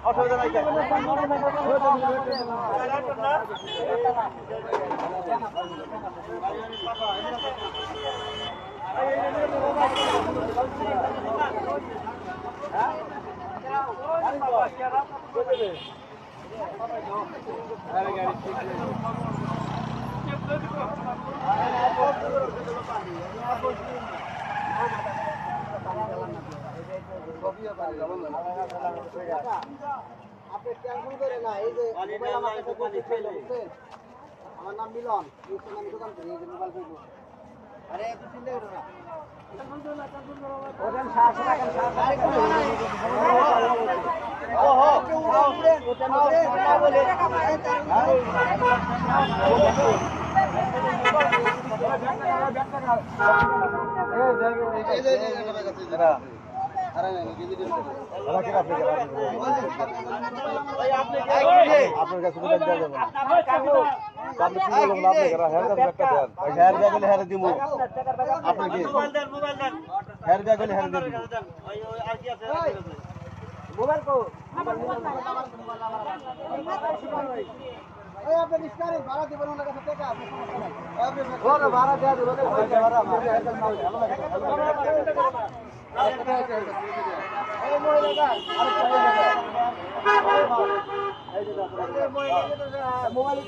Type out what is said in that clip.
অসুবিধা নাই আপনি টেনশন করে না, এই যে মোবাইল আমার কাছে বুঝছেন, আমার নাম মিলন, আমি দোকান করি, এই যে মোবাইল ফেলবো। আরে এত চিন্তা করো না, আপনার কাছে ভাড়া দিব না, ভাড়া দেওয়া মোবাইল